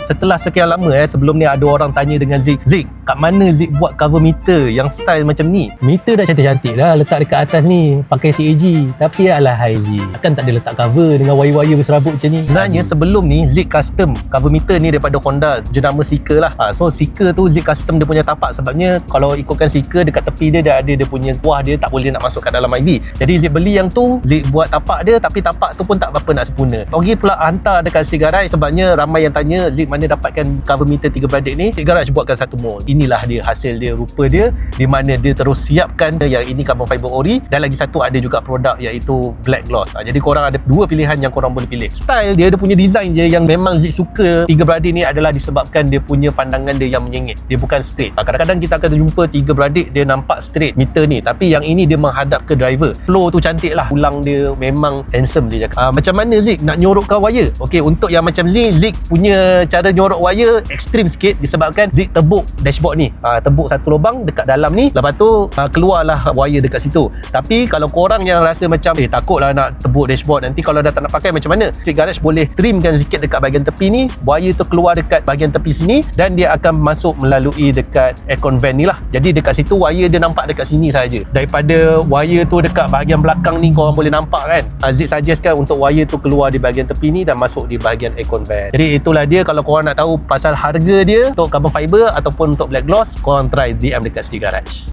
setelah sekian lama sebelum ni ada orang tanya dengan Zik, kat mana Zik buat cover meter yang style macam ni? Meter dah cantik-cantik dah letak dekat atas ni pakai CAG, tapi alah hai Zik, takkan tak ada letak cover dengan wire-wire berserabut macam ni. Sebenarnya sebelum ni Zik custom cover meter ni daripada Honda, jenama Seeker lah. So Seeker tu Zik custom dia punya tapak, sebabnya kalau ikutkan Seeker dekat tepi dia ada dia punya kuah dia, tak boleh nak masuk kat dalam IV. Jadi Zik beli yang tu, Zik buat tapak dia, tapi tapak tu pun tak berapa nak sempurna. Pergi pula hantar dekat Zik Garage, sebabnya ramai yang tanya Zik mana dapatkan cover meter 3 beradik ni. Zik Garage buatkan satu mold. Inilah dia hasil dia, rupa dia, di mana dia terus siapkan yang ini carbon fiber ori, dan lagi satu ada juga produk iaitu black gloss. Jadi korang ada dua pilihan yang korang boleh pilih. Style dia punya design je yang memang Zik suka 3 beradik ni adalah disebabkan dia punya pandangan dia yang menyengit. Dia bukan straight. Kadang-kadang kita akan jumpa 3 beradik dia nampak straight meter ni, tapi yang ini dia menghadap ke driver. Flow tu cantik lah, ulang dia memang handsome dia cakap. Macam mana Zik nak nyorokkan wire? Okey, untuk yang macam ni, Zik punya cara nyorok wire ekstrim sikit disebabkan Zik tebuk dashboard ni. Tebuk satu lubang dekat dalam ni, lepas tu keluarlah wire dekat situ. Tapi kalau korang yang rasa macam takutlah nak tebuk dashboard, nanti kalau dah tak nak pakai macam mana? Zik Garage boleh trimkan sikit dekat bahagian tepi ni, wire tu keluar dekat bahagian tepi sini, dan dia akan masuk melalui dekat aircon vent ni lah. Jadi dekat situ wire dia nampak dekat sini saja. Daripada wire tu dekat bahagian belakang ni korang boleh nampak kan. Zik suggestkan untuk wire tu keluar di bahagian tepi ni dan masuk di bahagian aircon vent. Jadi itulah dia. Kalau korang nak tahu pasal harga dia untuk carbon fiber ataupun untuk black gloss, korang try DM dekat Zik Garage.